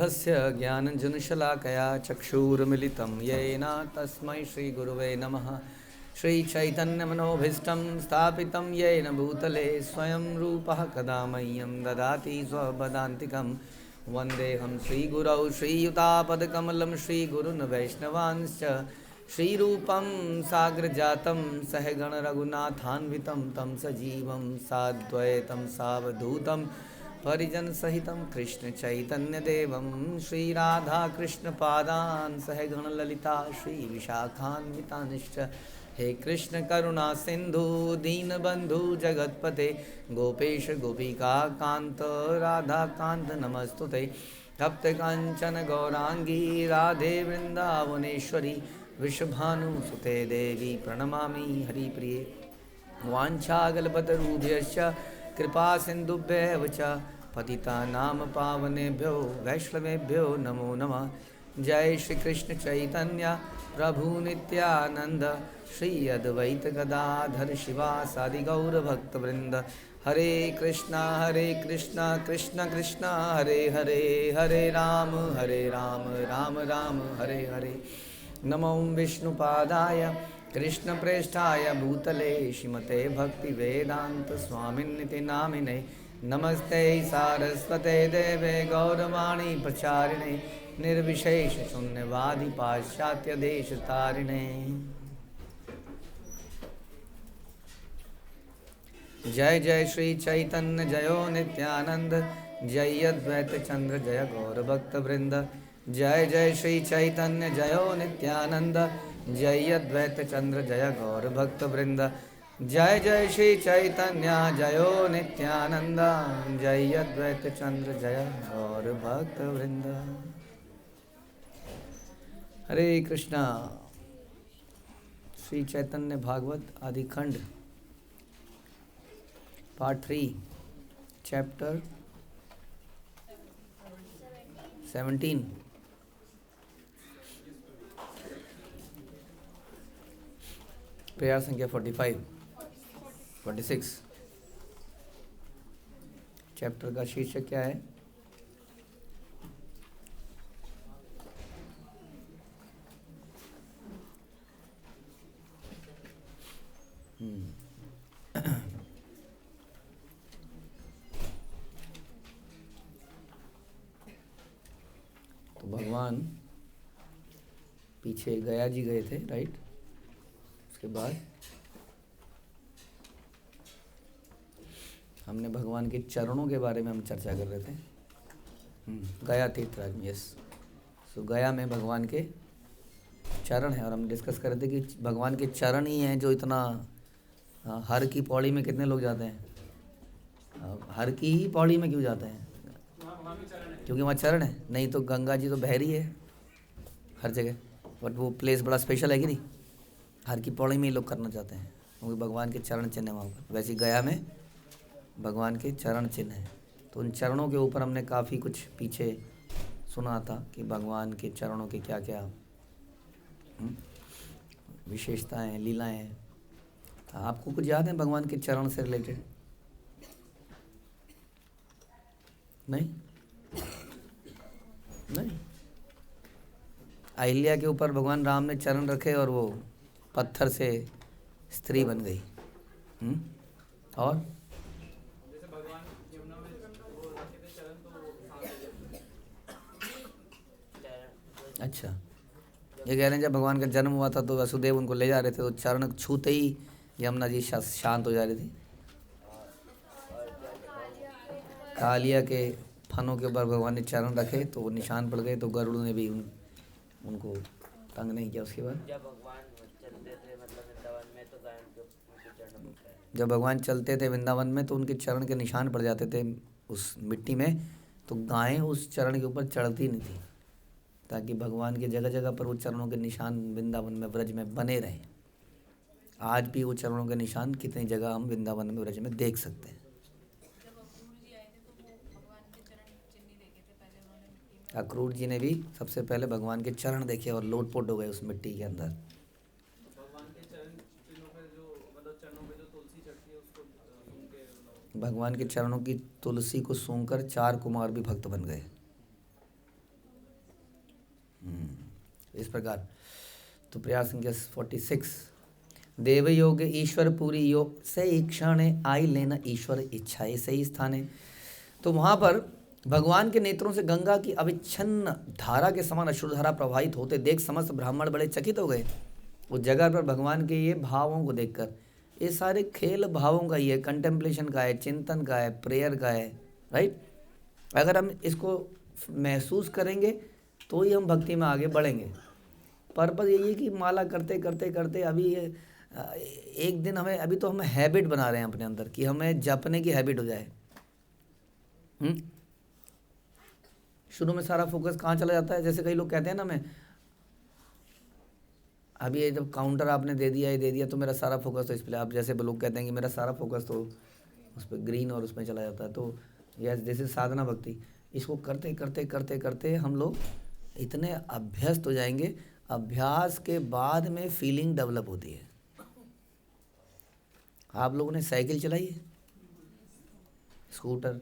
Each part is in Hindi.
तस्य ज्ञानञ्जनशलाकया चक्षुरुमिलितं येन तस्मै श्रीगुरुवे नमः। श्रीचैतन्यमनोभीष्टं स्थापितं येन भूतले स्वयं रूपः कदा मह्यं ददाति स्वपदान्तिकं। वन्देऽहं श्रीगुरौ श्रीयुतापदकमलं श्रीगुरुन् वैष्णवांश्च श्रीरूपं साग्रजातं सहगणरघुनाथान्वितं तं सजीवं साद्वैतं सावधूतं परिजन सहितं कृष्ण चैतन्य देवं श्रीराधा कृष्ण पादान् सहगण ललिता श्री विशाखान्वितानिश्च। हे कृष्ण करुणा सिंधु दीनबंधु जगतपते गोपेश गोपिका कांत राधा कांत नमस्तुते। तप्त कांचन गौरांगी राधे वृंदावनेश्वरी विश्वभानुसुते देवी प्रणमामि हरिप्रिये। वाञ्छाकल्पतरुभ्यश्च कृपा सिन्धुभ्येव च पतितानां पावनेभ्यो वैष्णवेभ्यो नमो नमः। जय श्री कृष्ण चैतन्य प्रभु नित्यानंद श्री अद्वैत गदाधर शिवासादि गौर भक्तवृंद। हरे कृष्णा कृष्ण कृष्णा हरे हरे हरे राम राम राम हरे हरे। नमो विष्णुपादाय कृष्णप्रेष्ठाय भूतले श्रीमते भक्तिवेदांत स्वामिन्निति नामिने। नमस्ते सारस्वते देवे गौरवाणी प्रचारिणे निर्विशेष शून्यवादी पाश्चात्य देश तारिणे। जय जय श्री चैतन्य जयो नित्यानंद जय अद्वैत चंद्र जय गौर भक्त वृंद। जय जय श्री चैतन्य जयो नित्यानंद जय अद्वैत चंद्र जय गौर भक्त वृंद। जय जय श्री चैतन्य जयो नित्यानंद जय अद्वैत चंद्र जय गौर भक्त वृंद। हरे कृष्णा। श्री चैतन्य भागवत आदि खंड पार्ट 3 चैप्टर 17 प्रेयर संख्या 46 चैप्टर का शीर्षक क्या है? तो भगवान पीछे गया जी गए थे, राइट? उसके बाद हमने भगवान के चरणों के बारे में हम चर्चा कर रहे थे। गया तीर्थराज में, यस। सो गया में भगवान के चरण हैं और हम डिस्कस कर रहे थे कि भगवान के चरण ही हैं जो इतना हर की पौड़ी में कितने लोग जाते हैं? हर की ही पौड़ी में क्यों जाते हैं? क्योंकि वहाँ चरण है। नहीं तो गंगा जी तो बह रही है हर जगह, बट वो प्लेस बड़ा स्पेशल है कि नहीं? हर की पौड़ी में ही लोग करना चाहते हैं क्योंकि भगवान के चरण चिन्ह है वहाँ पर। वैसे गया में भगवान के चरण चिन्ह है। तो उन चरणों के ऊपर हमने काफ़ी कुछ पीछे सुना था कि भगवान के चरणों के क्या क्या विशेषताएं, लीलाएं हैं। आपको कुछ याद है भगवान के चरण से रिलेटेड? नहीं? नहीं। अहिल्या के ऊपर भगवान राम ने चरण रखे और वो पत्थर से स्त्री बन गई। और अच्छा, ये कह रहे हैं जब भगवान का जन्म हुआ था तो वसुदेव उनको ले जा रहे थे तो चरण छूते ही यमुना जी शांत हो जा रही थी। कालिया के फनों के ऊपर भगवान ने चरण रखे तो वो निशान पड़ गए, तो गरुड़ ने भी उनको तंग नहीं किया। उसके बाद जब भगवान चलते थे वृंदावन में तो उनके चरण के निशान पड़ जाते थे उस मिट्टी में, तो गायें उस चरण के ऊपर चढ़ती नहीं थी ताकि भगवान के जगह जगह पर वो चरणों के निशान वृंदावन में ब्रज में बने रहें। आज भी वो चरणों के निशान कितनी जगह हम वृंदावन में ब्रज में देख सकते हैं। अक्रूर जी ने भी सबसे पहले भगवान के चरण देखे और लोटपोट हो गए उस मिट्टी के अंदर। भगवान के चरणों की तुलसी को सूंघकर 4 कुमार भी भक्त बन गए। इस प्रकार। तो प्रयास संख्या 46, देव योग ईश्वर पूरी योग से क्षण आई लेना ईश्वर इच्छाए सही स्थाने। तो वहाँ पर भगवान के नेत्रों से गंगा की अविच्छिन्न धारा के समान अश्रुधारा प्रवाहित होते देख समस्त ब्राह्मण बड़े चकित हो गए। उस जगह पर भगवान के ये भावों को देखकर, ये सारे खेल भावों का ही है, कंटेम्पलेशन का है, चिंतन का है, प्रेयर का है, राइट। अगर हम इसको महसूस करेंगे तो ही हम भक्ति में आगे बढ़ेंगे। पर्पज़ यही है कि माला करते करते करते अभी ये एक दिन हमें, अभी तो हम हैबिट बना रहे हैं अपने अंदर कि हमें जपने की हैबिट हो जाए। शुरू में सारा फोकस कहाँ चला जाता है, जैसे कई लोग कहते हैं ना, मैं अभी ये जब काउंटर आपने दे दिया, ये दे दिया तो मेरा सारा फोकस तो इस पर, आप जैसे लोग कहते हैं कि मेरा सारा फोकस तो उस पर ग्रीन और उसमें चला जाता है। तो यस, दिस इज साधना भक्ति। इसको करते करते करते करते हम लोग इतने अभ्यस्त हो जाएंगे, अभ्यास के बाद में फीलिंग डेवलप होती है। आप लोगों ने साइकिल चलाई है, स्कूटर,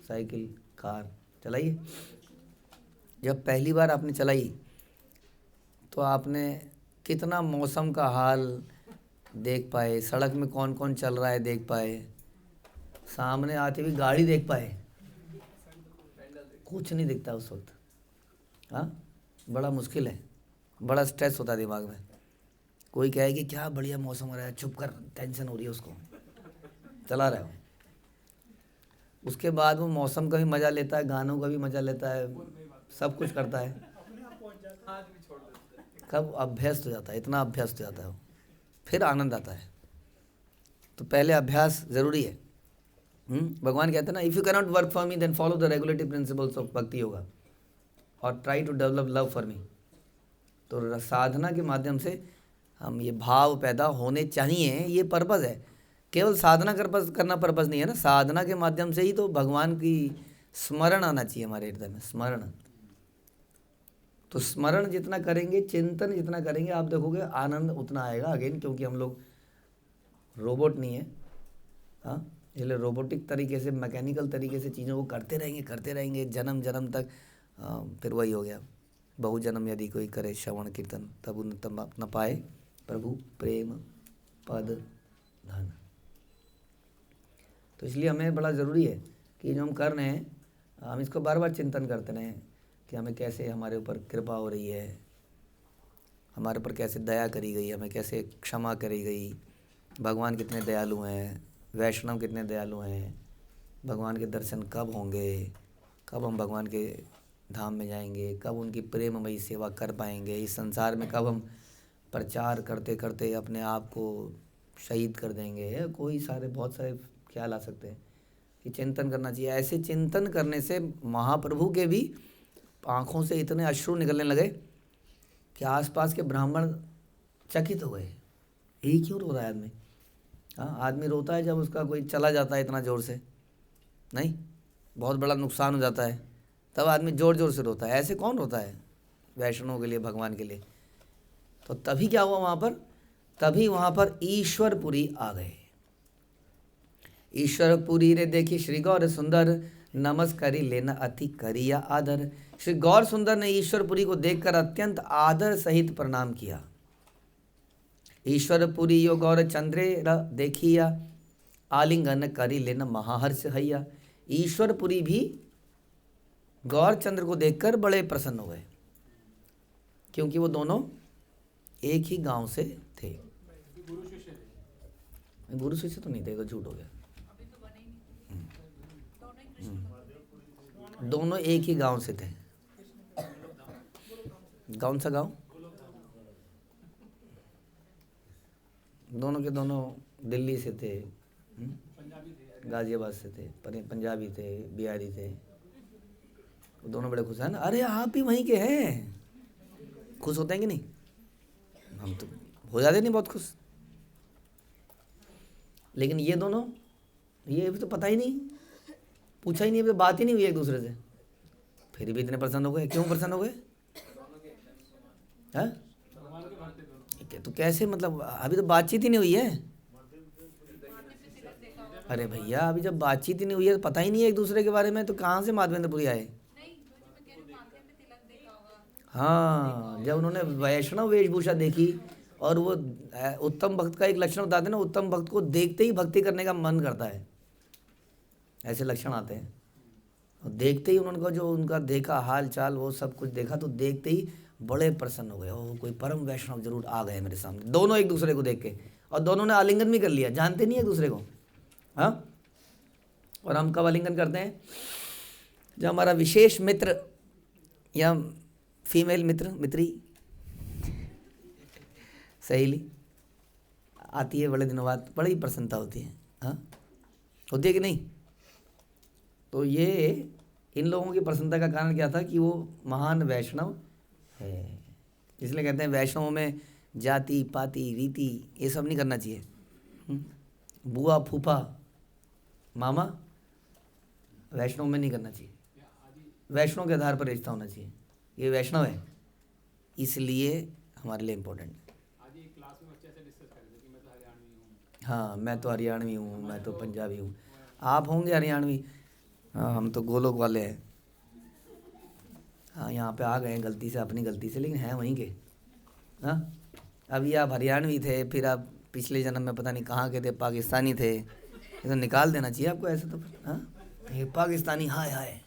साइकिल, कार चलाई है? जब पहली बार आपने चलाई तो आपने कितना मौसम का हाल देख पाए, सड़क में कौन कौन चल रहा है देख पाए, सामने आती हुई गाड़ी देख पाए? कुछ नहीं दिखता उस वक्त। हाँ, बड़ा मुश्किल है, बड़ा स्ट्रेस होता है दिमाग में। कोई कहे कि क्या बढ़िया मौसम हो रहा है, चुप कर, टेंशन हो रही है, उसको चला रहा है। उसके बाद वो मौसम का भी मज़ा लेता है, गानों का भी मज़ा लेता है, सब कुछ करता है। कब अभ्यस्त हो जाता है, इतना अभ्यस्त हो जाता है वो, फिर आनंद आता है। तो पहले अभ्यास ज़रूरी है। भगवान कहते हैं ना, if you cannot work for me then follow the regulatory principles of bhakti yoga और try to develop love for me. तो साधना के माध्यम से हम ये भाव पैदा होने चाहिए, ये पर्पज़ है। केवल साधना करना पर्पज़ नहीं है ना, साधना के माध्यम से ही तो भगवान की स्मरण आना चाहिए हमारे हृदय में, स्मरण। तो स्मरण जितना करेंगे, चिंतन जितना करेंगे, आप देखोगे आनंद उतना आएगा। अगेन, क्योंकि हम लोग रोबोट नहीं है, हाँ, इसलिए रोबोटिक तरीके से, मैकेनिकल तरीके से चीज़ों को करते रहेंगे जन्म जन्म तक। फिर वही हो गया, बहु जन्म यदि कोई करे श्रवण कीर्तन तब उन्नतम न पाए प्रभु प्रेम पद धन। तो इसलिए हमें बड़ा ज़रूरी है कि जो हम कर रहे हैं, हम इसको बार बार चिंतन करते रहें कि हमें कैसे, हमारे ऊपर कृपा हो रही है, हमारे ऊपर कैसे दया करी गई, हमें कैसे क्षमा करी गई, भगवान कितने दयालु हैं, वैष्णव कितने दयालु हैं, भगवान के दर्शन कब होंगे, कब हम भगवान के धाम में जाएंगे, कब उनकी प्रेममयी सेवा कर पाएंगे, इस संसार में कब हम प्रचार करते करते अपने आप को शहीद कर देंगे। कोई सारे बहुत सारे ख्याल आ सकते हैं कि चिंतन करना चाहिए। ऐसे चिंतन करने से महाप्रभु के भी आँखों से इतने अश्रु निकलने लगे कि आसपास के ब्राह्मण चकित हो गए। यही क्यों रो रहा है आदमी? हाँ, आदमी रोता है जब उसका कोई चला जाता है इतना ज़ोर से, नहीं, बहुत बड़ा नुकसान हो जाता है, तब आदमी ज़ोर ज़ोर से रोता है। ऐसे कौन रोता है वैष्णव के लिए, भगवान के लिए? तो तभी क्या हुआ वहाँ पर? तभी वहाँ पर ईश्वरपुरी आ गए। ईश्वरपुरी रे देखी श्री गौर सुंदर, नमस्कारी लेना अति करिया आदर। श्री गौर सुंदर ने ईश्वरपुरी को देखकर अत्यंत आदर सहित प्रणाम किया। ईश्वरपुरी यो गौर चंद्रे देखिया, आलिंगन करी लेना महाहर्ष हैया। ईश्वरपुरी भी गौर चंद्र को देखकर बड़े प्रसन्न हो गए, क्योंकि वो दोनों एक ही गांव से थे। गुरु शिष्य तो नहीं थे, तो झूठ हो गया। दोनों एक ही गांव से थे। कौन सा गांव? दोनों के दोनों दिल्ली से थे, गाजियाबाद से थे, पंजाबी थे, बिहारी थे। दोनों बड़े खुश हैं ना, अरे आप भी वहीं के हैं। खुश होते हैं कि नहीं? हम तो हो जाते नहीं बहुत खुश। लेकिन ये दोनों, ये तो पता ही नहीं, पूछा ही नहीं, बात ही नहीं हुई एक दूसरे से, फिर भी इतने प्रसन्न हो गए। क्यों प्रसन्न हो गए? हाँ, तो कैसे, मतलब अभी तो बातचीत ही नहीं हुई है। अरे भैया, अभी जब बातचीत ही नहीं हुई है, तो पता ही नहीं है एक दूसरे के बारे में, तो कहाँ से माधवेंद्रपुरी आए? हाँ, जब उन्होंने वैष्णव वेशभूषा देखी और वो उत्तम भक्त का एक लक्षण बताते हैं ना, उत्तम भक्त को देखते ही भक्ति करने का मन करता है, ऐसे लक्षण आते हैं। और देखते ही उन्होंने जो उनका देखा हाल चाल वो सब कुछ देखा, तो देखते ही बड़े प्रसन्न हो गए, ओ कोई परम वैष्णव जरूर आ गए मेरे सामने। दोनों एक दूसरे को देख के, और दोनों ने आलिंगन भी कर लिया, जानते नहीं एक दूसरे को। हाँ, और हम कब आलिंगन करते हैं? जब हमारा विशेष मित्र या फीमेल मित्र मित्री सहेली आती है बड़े दिनों बाद, बड़ी प्रसन्नता होती है। हाँ, होती है कि नहीं? तो ये इन लोगों की प्रसन्नता का कारण क्या था कि वो महान वैष्णव है। इसलिए कहते हैं वैष्णवों में जाति पाति रीति ये सब नहीं करना चाहिए। बुआ फूफा मामा वैष्णव में नहीं करना चाहिए। वैष्णव के आधार पर रिश्ता होना चाहिए। ये वैष्णव है इसलिए हमारे लिए इम्पोर्टेंट है। हाँ, मैं तो हरियाणवी हूँ, मैं तो पंजाबी हूँ। आप होंगे हरियाणवी, हाँ हम तो गोलोक वाले हैं। हाँ, यहाँ पे आ गए हैं गलती से, अपनी गलती से, लेकिन हैं वहीं के। हाँ, अभी आप हरियाणवी थे, फिर आप पिछले जन्म में पता नहीं कहाँ के थे, पाकिस्तानी थे। ये तो निकाल देना चाहिए आपको ऐसे तो। हाँ, ये पाकिस्तानी, हाय हाय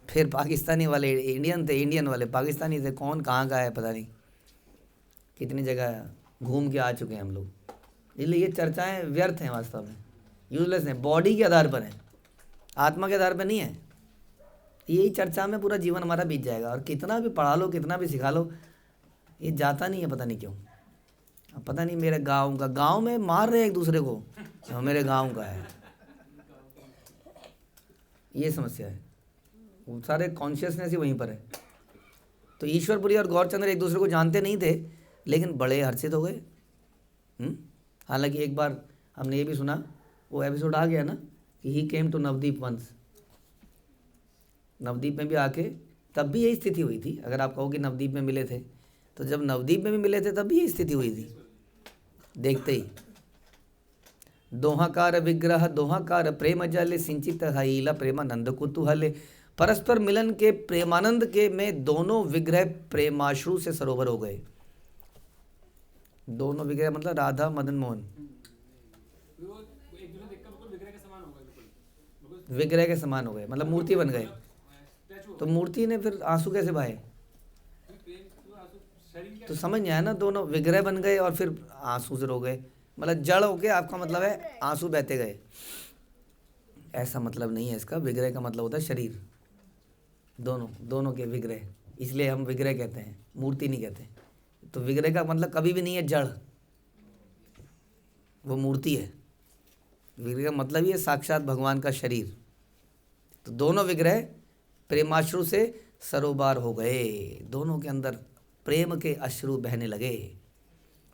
फिर पाकिस्तानी वाले इंडियन थे, इंडियन वाले पाकिस्तानी थे, कौन कहाँ का है पता नहीं। कितनी जगह घूम के आ चुके हैं हम लोग। इसलिए ये चर्चाएं व्यर्थ हैं, वास्तव में यूजलेस हैं। बॉडी के आधार पर हैं, आत्मा के आधार पर नहीं है। यही चर्चा में पूरा जीवन हमारा बीत जाएगा, और कितना भी पढ़ा लो, कितना भी सिखा लो, ये जाता नहीं है, पता नहीं क्यों। अब पता नहीं, मेरे गांव में मार रहे हैं एक दूसरे को, मेरे गांव का है, ये समस्या है। वो सारे कॉन्शियसनेस ही वहीं पर है। तो ईश्वरपुरी और गौरचंद्र एक दूसरे को जानते नहीं थे, लेकिन बड़े हर्षित हो गए। हालांकि एक बार हमने ये भी सुना, वो एपिसोड आ गया ना, कि he came to Navdeep once. Navdeep में भी आके तब भी यही स्थिति हुई थी। अगर आप कहो कि नवदीप में मिले थे, तो जब नवदीप में भी मिले थे तब भी यही स्थिति हुई थी। देखते ही दोहाकार विग्रह दोहाकार प्रेम जल सिंचित हईला प्रेमानंद कुतूहल। परस्पर मिलन के प्रेमानंद के में दोनों विग्रह प्रेमाश्रु से सरोवर हो गए। दोनों विग्रह मतलब राधा मदन मोहन, विग्रह के समान हो गए, मतलब मूर्ति बन गए। तो मूर्ति ने फिर आंसू कैसे बहाए? तो समझ नहीं आया ना, दोनों विग्रह बन गए और फिर आंसू से रो गए, मतलब जड़ होके आपका मतलब है आंसू बहते गए। ऐसा मतलब नहीं है इसका। विग्रह का मतलब होता है शरीर, दोनों के विग्रह, इसलिए हम विग्रह कहते हैं, मूर्ति नहीं कहते। तो विग्रह का मतलब कभी भी नहीं है जड़, वो मूर्ति है। विग्रह का मतलब ही है साक्षात भगवान का शरीर। तो दोनों विग्रह प्रेमाश्रु से सरोबार हो गए, दोनों के अंदर प्रेम के अश्रु बहने लगे।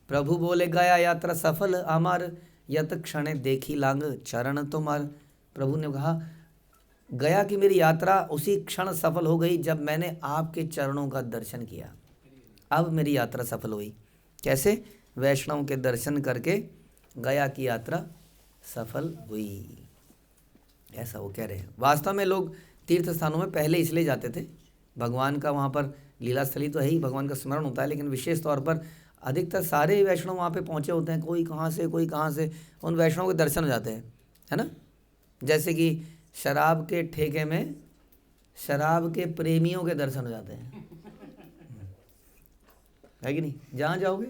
प्रभु बोले गया यात्रा सफल अमर, यत क्षण देखी लांग चरण तुम्हार। प्रभु ने कहा गया कि मेरी यात्रा उसी क्षण सफल हो गई जब मैंने आपके चरणों का दर्शन किया। अब मेरी यात्रा सफल हुई। कैसे? वैष्णव के दर्शन करके गया की यात्रा सफल हुई, ऐसा वो कह रहे हैं। वास्तव में लोग तीर्थ स्थानों में पहले इसलिए जाते थे, भगवान का वहाँ पर लीला स्थली तो है ही, भगवान का स्मरण होता है, लेकिन विशेष तौर पर अधिकतर सारे वैष्णव वहाँ पे पहुँचे होते हैं, कोई कहाँ से कोई कहाँ से, उन वैष्णव के दर्शन हो जाते हैं, है ना। जैसे कि शराब के ठेके में शराब के प्रेमियों के दर्शन हो जाते हैं, है कि नहीं। जहाँ जाओगे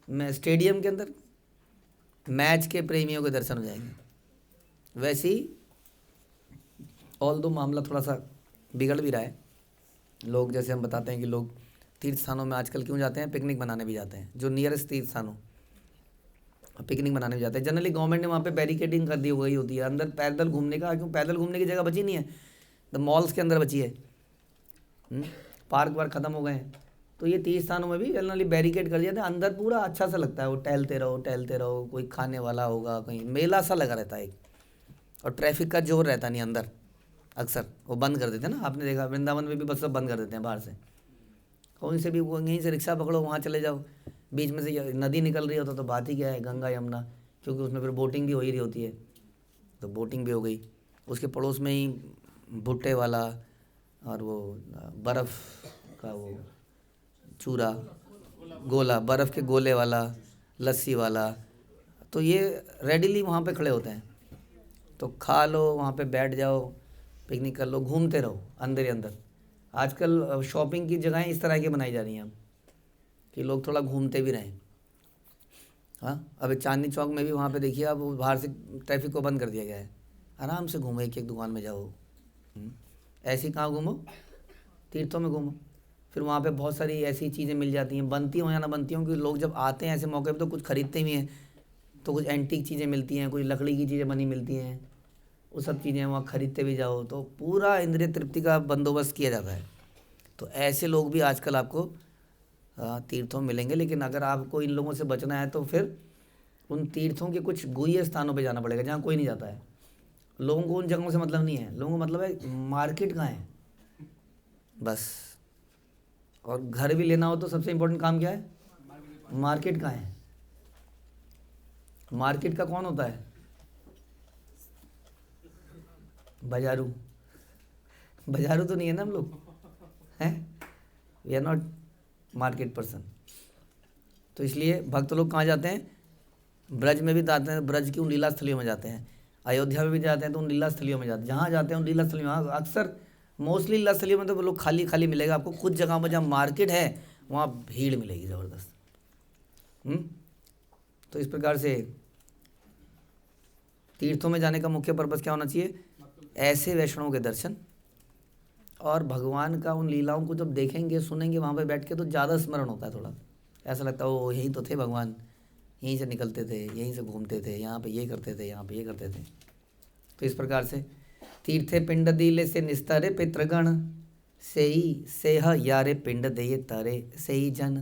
मैं स्टेडियम के अंदर मैच के प्रेमियों के दर्शन हो जाएंगे। वैसे ही ऑल दो मामला थोड़ा सा बिगड़ भी रहा है। लोग जैसे हम बताते हैं कि लोग तीर्थ स्थानों में आजकल क्यों जाते हैं, पिकनिक बनाने भी जाते हैं, जो नियरेस्ट तीर्थ स्थानों पिकनिक बनाने भी जाते हैं। जनरली गवर्नमेंट ने वहाँ पे बैरिकेडिंग कर दी गई होती है, अंदर पैदल घूमने का, क्यों पैदल घूमने की जगह बची नहीं है, द मॉल्स के अंदर बची है, पार्क वार्क खत्म हो गए हैं। तो ये तीर्थ स्थानों में भी जनरली बैरिकेड कर दिया था, अंदर पूरा अच्छा सा लगता है, वो टहलते रहो, कोई खाने वाला होगा, कहीं मेला सा लगा रहता है एक, और ट्रैफिक का जोर रहता नहीं अंदर। अक्सर वो बंद कर देते हैं ना, आपने देखा वृंदावन में भी बस सब बंद कर देते हैं बाहर से। कहीं से भी यहीं से रिक्शा पकड़ो वहाँ चले जाओ, बीच में से नदी निकल रही हो तो बात ही क्या है, गंगा यमुना, क्योंकि उसमें फिर बोटिंग भी हो ही रही होती है, तो बोटिंग भी हो गई। उसके पड़ोस में ही भुट्टे वाला, और वो बर्फ़ का वो चूरा, गोला, बर्फ़ के गोले वाला, लस्सी वाला, तो ये रेडीली वहाँ पे खड़े होते हैं। तो खा लो, वहाँ पे बैठ जाओ, पिकनिक कर लो, घूमते रहो अंदर ही अंदर। आजकल शॉपिंग की जगहें इस तरह की बनाई जा रही हैं अब कि लोग थोड़ा घूमते भी रहें। हाँ, अभी चांदनी चौक में भी वहाँ पे देखिए, अब बाहर से ट्रैफिक को बंद कर दिया गया है, आराम से घूमो, एक एक दुकान में जाओ। ऐसी कहाँ घूमो, तीर्थों में घूमो। फिर वहाँ पे बहुत सारी ऐसी चीज़ें मिल जाती हैं, बनती हो या ना बनती हो, क्योंकि लोग जब आते हैं ऐसे मौके पे तो कुछ खरीदते भी हैं। तो कुछ एंटीक चीज़ें मिलती हैं, कुछ लकड़ी की चीज़ें बनी मिलती हैं, वो सब चीज़ें वहाँ खरीदते भी जाओ, तो पूरा इंद्रिय तृप्ति का बंदोबस्त किया जाता है। तो ऐसे लोग भी आजकल आपको तीर्थों में मिलेंगे। लेकिन अगर आपको इन लोगों से बचना है तो फिर उन तीर्थों के कुछ गुह्य स्थानों पे जाना पड़ेगा जहाँ कोई नहीं जाता है। लोगों को उन जगहों से मतलब नहीं है, लोगों को मतलब है मार्केट कहाँ है बस। और घर भी लेना हो तो सबसे इम्पोर्टेंट काम क्या है, मार्केट कहाँ है। मार्केट का कौन होता है, बाजारू। बाजारू तो नहीं है ना हम लोग, हैं, we are not market person. तो इसलिए भक्त लोग कहाँ जाते हैं, ब्रज में भी जाते हैं, ब्रज की उन लीला स्थलियों में जाते हैं। अयोध्या में भी जाते हैं तो उन लीला स्थलियों में जाते हैं, जहाँ जाते हैं उन लीला स्थलियों में। अक्सर मोस्टली लीला स्थलियों में तो लोग खाली खाली मिलेगा आपको। कुछ जगह पर जहाँ मार्केट है वहाँ भीड़ मिलेगी ज़बरदस्त। तो इस प्रकार से तीर्थों में जाने का मुख्य पर्पज़ क्या होना चाहिए, ऐसे वैष्णवों के दर्शन और भगवान का उन लीलाओं को जब देखेंगे सुनेंगे वहाँ पे बैठ के तो ज़्यादा स्मरण होता है। थोड़ा ऐसा लगता है वो यहीं तो थे भगवान, यहीं से निकलते थे, यहीं से घूमते थे, यहाँ पे ये करते थे, यहाँ पे ये करते थे। तो इस प्रकार से तीर्थे पिंड दीले से निस्तारे पितृगण सेही सेह यारे पिंड दे तारे सेही जन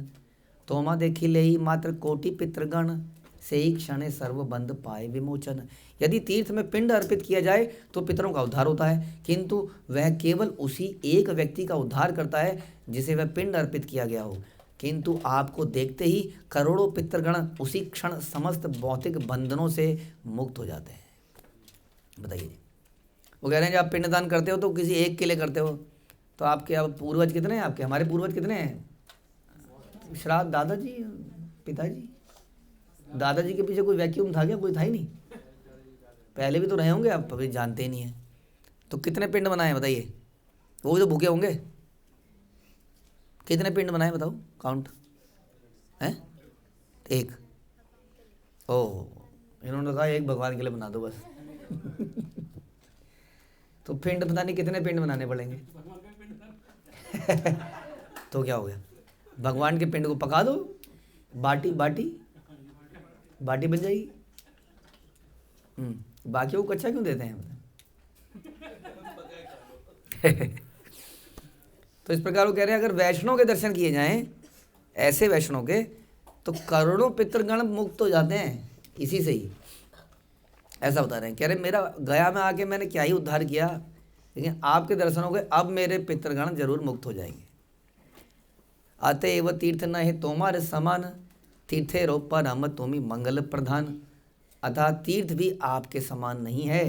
तोमा देखी ले ही मात्र कोटि पितृगण से ही क्षण सर्वबंध पाए विमोचन। यदि तीर्थ में पिंड अर्पित किया जाए तो पितरों का उद्धार होता है, किंतु वह केवल उसी एक व्यक्ति का उद्धार करता है जिसे वह पिंड अर्पित किया गया हो। किंतु आपको देखते ही करोड़ों पितृगण उसी क्षण समस्त भौतिक बंधनों से मुक्त हो जाते हैं। बताइए, वो कह रहे हैं जब आप पिंडदान करते हो तो किसी एक के लिए करते हो, तो आपके अब पूर्वज कितने हैं, आपके हमारे पूर्वज कितने हैं, श्राद्ध दादाजी पिताजी। दादाजी के पीछे कोई वैक्यूम था क्या, कोई था ही नहीं। पहले भी तो रहे होंगे, आप अभी जानते ही नहीं है। तो कितने पिंड बनाए बताइए, वो भी तो भूखे होंगे। कितने पिंड बनाए बताओ, काउंट है, एक। ओह, इन्होंने तो कहा एक भगवान के लिए बना दो बस। तो पिंड पता नहीं कितने पिंड बनाने पड़ेंगे। तो क्या हो गया, भगवान के पिंड को पका दो, बाटी बाटी बाटी बन जाएगी। बाकी वो कच्चा क्यों देते हैं। तो इस प्रकार वो कह रहे हैं अगर वैष्णव के दर्शन किए जाएं, ऐसे वैष्णव के, तो करोड़ों पितृगण मुक्त हो जाते हैं इसी से ही। ऐसा बता रहे हैं, कह रहे मेरा गया में आके मैंने क्या ही उद्धार किया, लेकिन आपके दर्शनों के अब मेरे पितृगण जरूर मुक्त हो जाएंगे। अतएव तीर्थ न है तोमार समान तीर्थे रोपन हम तुम्ही मंगल प्रधान। अतः तीर्थ भी आपके समान नहीं है,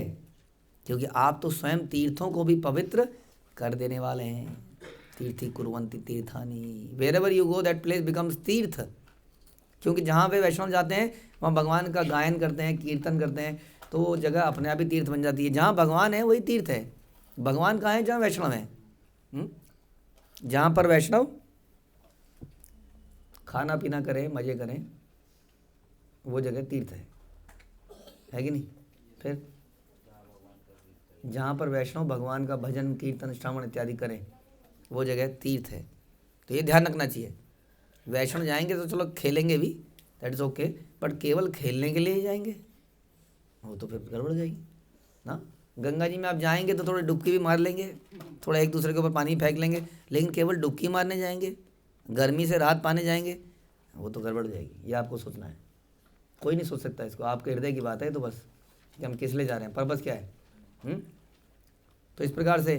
क्योंकि आप तो स्वयं तीर्थों को भी पवित्र कर देने वाले हैं। तीर्थी कुर्वन्ति तीर्थानि, wherever you go that place becomes तीर्थ। क्योंकि जहाँ वे वैष्णव जाते हैं वहाँ भगवान का गायन करते हैं, कीर्तन करते हैं, तो वो जगह अपने आप ही तीर्थ बन जाती है। जहाँ भगवान है वही तीर्थ है। भगवान कहाँ है, जहाँ वैष्णव है। जहाँ पर वैष्णव खाना पीना करें, मज़े करें, वो जगह तीर्थ है कि नहीं। फिर जहाँ पर वैष्णव भगवान का भजन कीर्तन श्रवण इत्यादि करें, वो जगह तीर्थ है। तो ये ध्यान रखना चाहिए। वैष्णव जाएंगे तो चलो खेलेंगे भी, दैट इज़ ओके, बट केवल खेलने के लिए ही जाएंगे वो तो फिर गड़बड़ जाएगी ना। गंगा जी में आप जाएंगे तो थोड़ी डुबकी भी मार लेंगे, थोड़ा एक दूसरे के ऊपर पानी फेंक लेंगे, लेकिन केवल डुबकी मारने जाएंगे, गर्मी से राहत पाने जाएंगे, वो तो गड़बड़ जाएगी। ये आपको सोचना है। कोई नहीं सोच सकता इसको, आपके हृदय की बात है। तो बस कि हम किस लिए जा रहे हैं, पर्पस क्या है। तो इस प्रकार से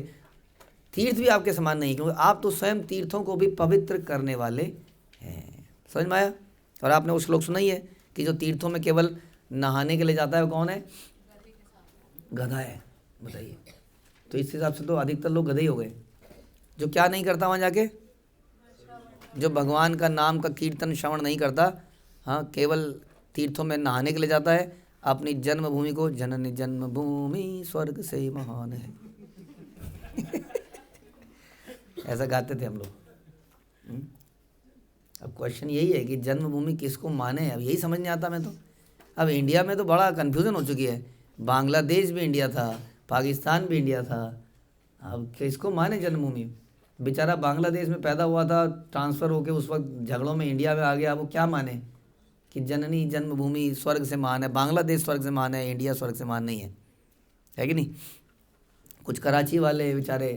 तीर्थ भी आपके समान नहीं, क्योंकि आप तो स्वयं तीर्थों को भी पवित्र करने वाले हैं। समझ में आया। और आपने वो श्लोक सुना ही है कि जो तीर्थों में केवल नहाने के लिए जाता है वो कौन है, गधा है। बताइए, तो इस हिसाब से तो अधिकतर लोग गधे ही हो गए। जो क्या नहीं करता वहाँ जाके, जो भगवान का नाम का कीर्तन श्रवण नहीं करता, हाँ, केवल तीर्थों में नहाने के लिए जाता है, अपनी जन्मभूमि को जननी जन्मभूमि स्वर्ग से महान है ऐसा गाते थे हम लोग। अब क्वेश्चन यही है कि जन्मभूमि किसको माने, अब यही समझ नहीं आता मैं तो। अब इंडिया में तो बड़ा कन्फ्यूज़न हो चुकी है, बांग्लादेश भी इंडिया था, पाकिस्तान भी इंडिया था, अब किसको माने जन्मभूमि। बेचारा बांग्लादेश में पैदा हुआ था, ट्रांसफ़र होके उस वक्त झगड़ों में इंडिया में आ गया, वो क्या माने कि जननी जन्मभूमि स्वर्ग से महान है, बांग्लादेश स्वर्ग से महान है, इंडिया स्वर्ग से महान नहीं है कि नहीं। कुछ कराची वाले बेचारे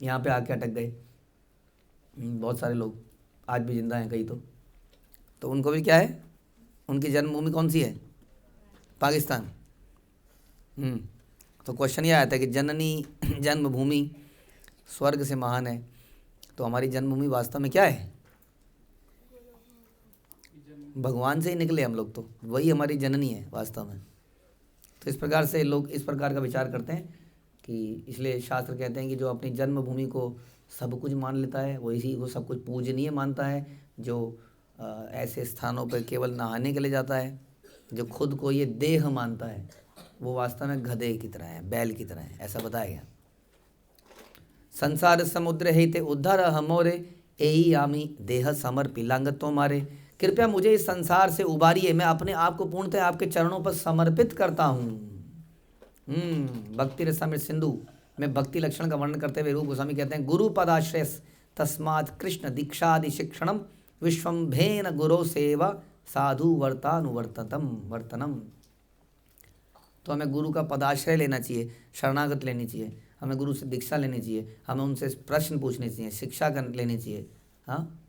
यहाँ पे आके अटक गए, बहुत सारे लोग आज भी जिंदा हैं कई तो उनको भी क्या है, उनकी जन्मभूमि कौन सी है, पाकिस्तान। तो क्वेश्चन ये आया था कि जननी जन्मभूमि स्वर्ग से महान है, तो हमारी जन्मभूमि वास्तव में क्या है, भगवान से ही निकले हम लोग, तो वही हमारी जननी है वास्तव में। तो इस प्रकार से लोग इस प्रकार का विचार करते हैं कि इसलिए शास्त्र कहते हैं कि जो अपनी जन्मभूमि को सब कुछ मान लेता है, वो इसी को सब कुछ पूजनीय मानता है, जो ऐसे स्थानों पर केवल नहाने के लिए जाता है, जो खुद को ये देह मानता है, वो वास्तव में गधे की तरह है, बैल की तरह है, ऐसा बताया गया। संसार समुद्र हेते उद्धार हमोरे एही आमी देह समर्पी लांगतो मारे। कृपया मुझे इस संसार से उबारिए, मैं अपने आप को पूर्णतः आपके चरणों पर समर्पित करता हूँ। भक्ति रसामृत सिंधु में भक्ति लक्षण का वर्णन करते हुए रूप गोस्वामी कहते हैं, गुरु पदाश्रय तस्मात् कृष्ण दीक्षादि शिक्षणम विश्वम्भेन गुरो सेवा साधु वर्तानुवर्ततम वर्तनम। तो हमें गुरु का पदाश्रय लेना चाहिए, शरणागत लेनी चाहिए, हमें गुरु से दीक्षा लेनी चाहिए, हमें उनसे प्रश्न पूछने चाहिए, शिक्षा लेनी चाहिए, हाँ,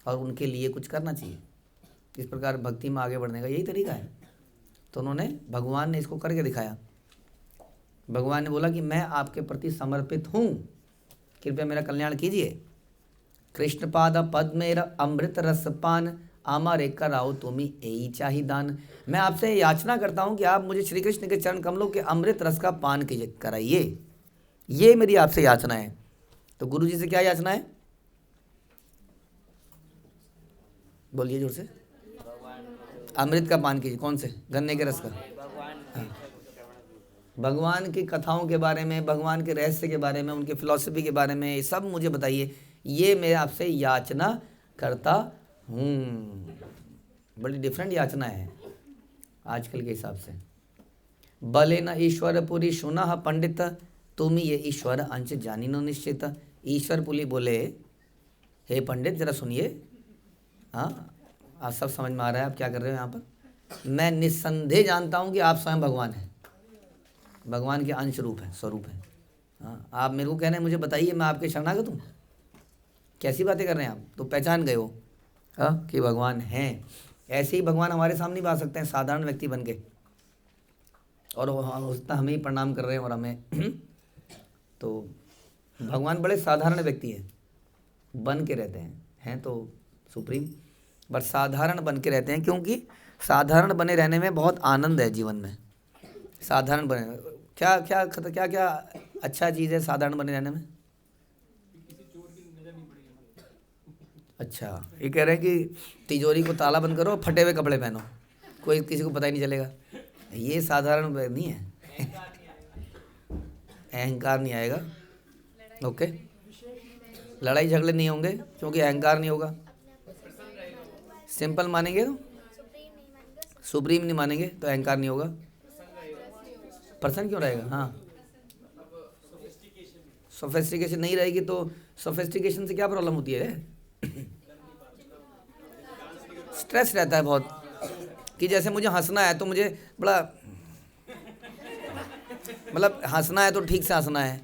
और उनके लिए कुछ करना चाहिए। इस प्रकार भक्ति में आगे बढ़ने का यही तरीका है। तो उन्होंने, भगवान ने इसको करके दिखाया। भगवान ने बोला कि मैं आपके प्रति समर्पित हूँ, कृपया मेरा कल्याण कीजिए। कृष्ण पाद पद्मेर अमृत रस पान आमारे कराओ तुम्हें यही चाही दान। मैं आपसे याचना करता हूँ कि आप मुझे श्री कृष्ण के चरण कमलों के अमृत रस का पान कराइए, ये मेरी आपसे याचना है। तो गुरु जी से क्या याचना है, बोलिए जोर से। अमृत का पान कीजिए, कौन से, गन्ने के रस का। हाँ। भगवान की कथाओं के बारे में, भगवान के रहस्य के बारे में, उनकी फिलॉसफी के बारे में सब मुझे बताइए, ये मैं आपसे याचना करता हूँ। बड़ी डिफरेंट याचना है आजकल के हिसाब से। बले न ईश्वर पुरी सुना पंडित तुम ये ईश्वर अंश जानी नो निश्चित। ईश्वर पुली बोले, हे पंडित जरा सुनिए, हाँ आप सब समझ में आ रहा है आप क्या कर रहे हो यहाँ पर। मैं निस्संदेह जानता हूँ कि आप स्वयं भगवान हैं, भगवान के अंश रूप है, स्वरूप है। हाँ, आप मेरे को कह रहे हैं मुझे बताइए, मैं आपके शरणागत हूँ, कैसी बातें कर रहे हैं आप। तो पहचान गए हो हाँ कि भगवान हैं। ऐसे ही भगवान हमारे सामने भी आ सकते हैं साधारण व्यक्ति बन के, और उसका हमें ही प्रणाम कर रहे हैं और हमें तो भगवान बड़े साधारण व्यक्ति हैं, बन के रहते हैं तो सुप्रीम, बट साधारण बन के रहते हैं, क्योंकि साधारण बने रहने में बहुत आनंद है जीवन में। साधारण बने, क्या क्या क्या क्या अच्छा चीज़ है साधारण बने रहने में। अच्छा, ये कह रहे हैं कि तिजोरी को ताला बंद करो, फटे हुए कपड़े पहनो, कोई किसी को पता ही नहीं चलेगा। ये साधारण नहीं है अहंकार नहीं आएगा। ओके, लड़ाई झगड़े नहीं होंगे क्योंकि अहंकार नहीं होगा। सिंपल मानेंगे तो सुप्रीम नहीं मानेंगे तो अहंकार नहीं होगा। पर्सन क्यों रहेगा, हाँ सोफिस्टिकेशन नहीं रहेगी तो सोफिस्टिकेशन से क्या प्रॉब्लम होती है स्ट्रेस रहता है बहुत, कि जैसे मुझे हंसना है तो मुझे बड़ा मतलब हंसना है तो ठीक से हंसना है,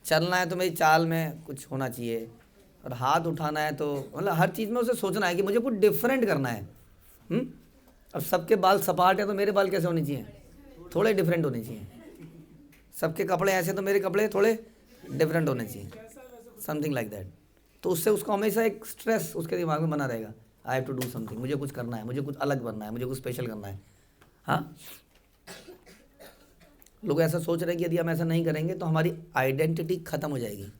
चलना है तो मेरी चाल में कुछ होना चाहिए, और हाथ उठाना है तो मतलब हर चीज़ में उसे सोचना है कि मुझे कुछ डिफरेंट करना है। अब सबके बाल सपाट है तो मेरे बाल कैसे होने चाहिए, थोड़े डिफरेंट होने चाहिए। सबके कपड़े ऐसे तो मेरे कपड़े थोड़े डिफरेंट होने चाहिए, समथिंग लाइक दैट। तो उससे उसको हमेशा एक स्ट्रेस उसके दिमाग में बना रहेगा, I have to do something, मुझे कुछ करना है, मुझे कुछ अलग बनना है, मुझे कुछ स्पेशल करना है। हाँ, लोग ऐसा सोच रहे हैं कि यदि हम ऐसा नहीं करेंगे तो हमारी आइडेंटिटी खत्म हो जाएगी,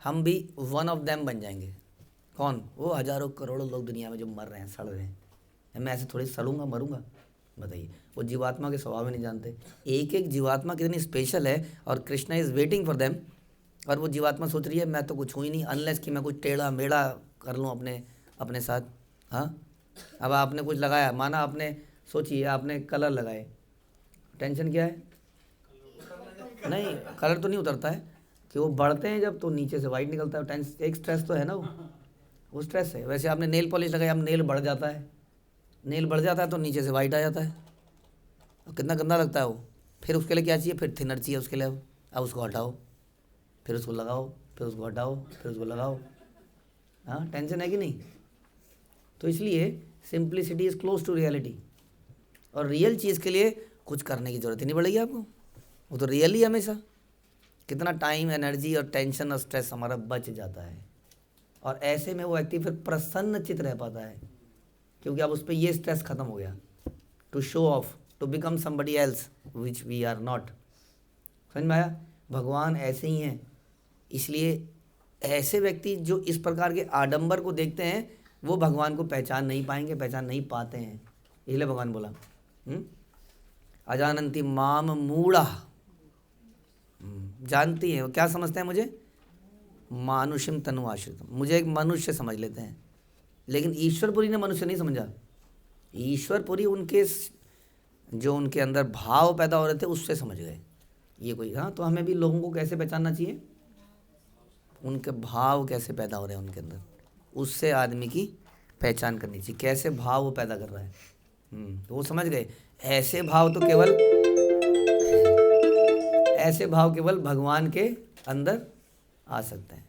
हम भी वन ऑफ देम बन जाएंगे। कौन? वो हजारों करोड़ों लोग दुनिया में जो मर रहे हैं, सड़ रहे हैं। मैं ऐसे थोड़ी सड़ूंगा मरूंगा? बताइए। वो जीवात्मा के स्वभाव ही नहीं जानते। एक एक जीवात्मा कितनी स्पेशल है और Krishna is waiting for them. और वो जीवात्मा सोच रही है मैं तो कुछ हुई नहीं, अनलेस कि मैं कुछ टेढ़ा मेढ़ा कर लूँ अपने अपने साथ। हाँ, अब आपने कुछ लगाया, माना आपने, सोचिए आपने कलर लगाए, टेंशन क्या है? नहीं, कलर तो नहीं उतरता है कि वो बढ़ते हैं जब तो नीचे से वाइट निकलता है। टेंस एक स्ट्रेस तो है ना, वो स्ट्रेस है। वैसे आपने नेल पॉलिश लगाई, अब नेल बढ़ जाता है, नेल बढ़ जाता है तो नीचे से वाइट आ जाता है, और कितना गंदा लगता है वो। फिर उसके लिए क्या चाहिए? फिर थिनर चाहिए उसके लिए। अब उसको हटाओ, फिर उसको लगाओ, फिर उसको हटाओ, फिर उसको लगाओ। हाँ, टेंशन है कि नहीं? तो इसलिए simplicity is close to reality. और रियल चीज़ के लिए कुछ करने की ज़रूरत ही नहीं पड़ेगी आपको, वो तो रियल ही हमेशा। कितना टाइम, एनर्जी और टेंशन और स्ट्रेस हमारा बच जाता है। और ऐसे में वो व्यक्ति फिर प्रसन्न चित्त रह पाता है, क्योंकि अब उस पर ये स्ट्रेस खत्म हो गया। To show off, to become somebody else which we are not. समझ में आया? भगवान ऐसे ही हैं। इसलिए ऐसे व्यक्ति जो इस प्रकार के आडंबर को देखते हैं वो भगवान को पहचान नहीं पाएंगे, पहचान नहीं पाते हैं। इसलिए भगवान बोला अजानंती माम मूढ़ा। जानती हैं वो, क्या समझते हैं मुझे? मानुषिम तनु आश्रित, मुझे एक मनुष्य समझ लेते हैं। लेकिन ईश्वरपुरी ने मनुष्य नहीं समझा। ईश्वरपुरी उनके जो उनके अंदर भाव पैदा हो रहे थे उससे समझ गए ये कोई। हाँ, तो हमें भी लोगों को कैसे पहचानना चाहिए? उनके भाव कैसे पैदा हो रहे हैं उनके अंदर, उससे आदमी की पहचान करनी चाहिए, कैसे भाव वो पैदा कर रहा है। तो वो समझ गए ऐसे भाव तो केवल, ऐसे भाव केवल भगवान के अंदर आ सकते हैं।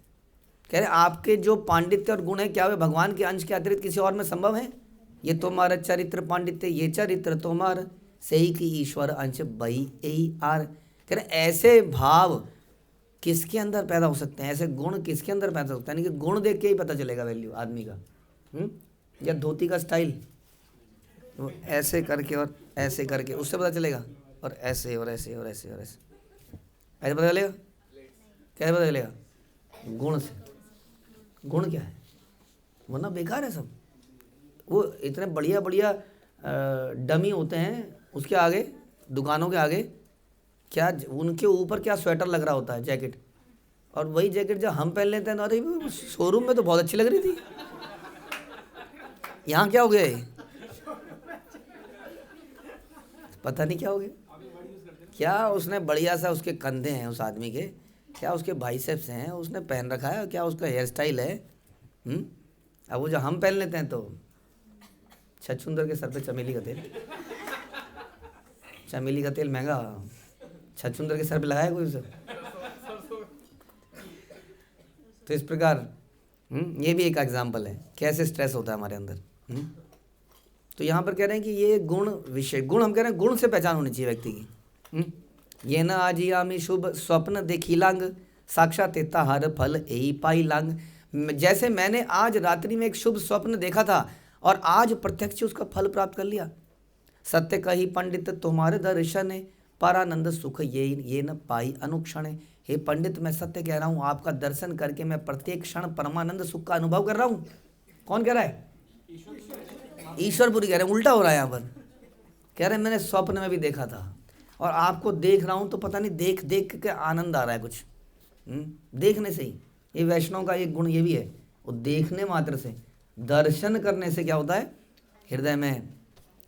कह रहे आपके जो पांडित्य और गुण है, क्या वे भगवान के अंश के अतिरिक्त किसी और में संभव है? ये तुम्हारा चरित्र पांडित्य, ये चरित्र तुम्हारा, सही की ईश्वर अंश बई यही आर। कह रहे ऐसे भाव किसके अंदर पैदा हो सकते हैं, ऐसे गुण किसके अंदर पैदा हो सकते हैं? यानी कि गुण देख के ही पता चलेगा वैल्यू आदमी का। या धोती का स्टाइल, वो ऐसे करके और ऐसे करके, उससे पता चलेगा। और ऐसे और ऐसे और ऐसे और ऐसे, ऐसे पता चलेगा। कैसे पता चलेगा? गुण से। गुण क्या है? वरना बेकार है सब। वो इतने बढ़िया बढ़िया डमी होते हैं उसके आगे, दुकानों के आगे, क्या उनके ऊपर क्या स्वेटर लग रहा होता है, जैकेट। और वही जैकेट जब हम पहन लेते हैं तो अरे शोरूम में तो बहुत अच्छी लग रही थी, यहाँ क्या हो गया ये? पता नहीं क्या हो गया। क्या उसने बढ़िया सा, उसके कंधे हैं उस आदमी के, क्या उसके बाइसेप्स हैं, उसने पहन रखा है, क्या उसका हेयर स्टाइल है। अब वो जो हम पहन लेते हैं तो छछूंदर के सर पे चमेली का तेल, चमेली का तेल महंगा, छछूंदर के सर पे लगाया कोई उसे? तो इस प्रकार ये भी एक एग्जाम्पल है कैसे स्ट्रेस होता है हमारे अंदर। तो यहाँ पर कह रहे हैं कि ये गुण विषय, गुण हम कह रहे हैं गुण से पहचान होनी चाहिए व्यक्ति की। ये न आजियामी शुभ स्वप्न देखी लांग, साक्षात हर फल यही पाई लांग। जैसे मैंने आज रात्रि में एक शुभ स्वप्न देखा था और आज प्रत्यक्ष उसका फल प्राप्त कर लिया। सत्य कही पंडित तुम्हारे दर्शन है, परानंद सुख ये न पाई अनुक्षण। हे पंडित, मैं सत्य कह रहा हूँ, आपका दर्शन करके मैं प्रत्येक क्षण परमानंद सुख का अनुभव कर रहा हूँ। कौन कह रहा है? ईश्वरपुरी कह रहे हैं। उल्टा हो रहा है यहाँ पर, कह रहे हैं मैंने स्वप्न में भी देखा था और आपको देख रहा हूँ तो पता नहीं देख देख के आनंद आ रहा है कुछ। देखने से ही, ये वैष्णव का एक गुण ये भी है, वो देखने मात्र से, दर्शन करने से क्या होता है, हृदय में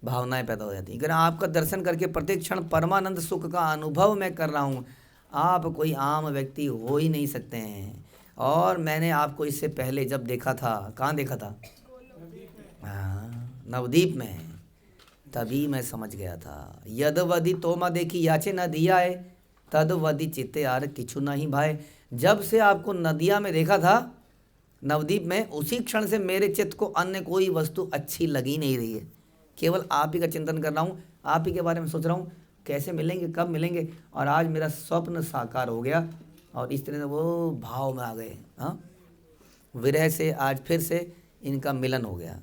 भावनाएं पैदा हो जाती हैं। अगर आपका दर्शन करके प्रत्येक क्षण परमानंद सुख का अनुभव मैं कर रहा हूँ, आप कोई आम व्यक्ति हो ही नहीं सकते हैं। और मैंने आपको इससे पहले जब देखा था, कहाँ देखा था? हाँ, नवदीप में, तभी मैं समझ गया था। यदवदि तोमा देखी याचे न दिया है, तदवदि चित्ते यार किछु नहीं भाई। जब से आपको नदिया में देखा था, नवदीप में, उसी क्षण से मेरे चित्त को अन्य कोई वस्तु अच्छी लगी नहीं रही है। केवल आप ही का चिंतन कर रहा हूँ, आप ही के बारे में सोच रहा हूँ, कैसे मिलेंगे, कब मिलेंगे। और आज मेरा स्वप्न साकार हो गया और इस तरह से वो भाव में आ गए। हाँ, विरह से आज फिर से इनका मिलन हो गया।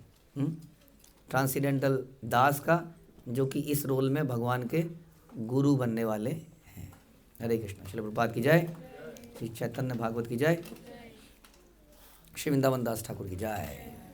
ट्रांसीडेंटल दास का, जो कि इस रोल में भगवान के गुरु बनने वाले हैं। हरे कृष्ण। श्रील प्रभुपाद की जय, श्री चैतन्य भागवत की जय, श्री वृंदावन दास ठाकुर की जय।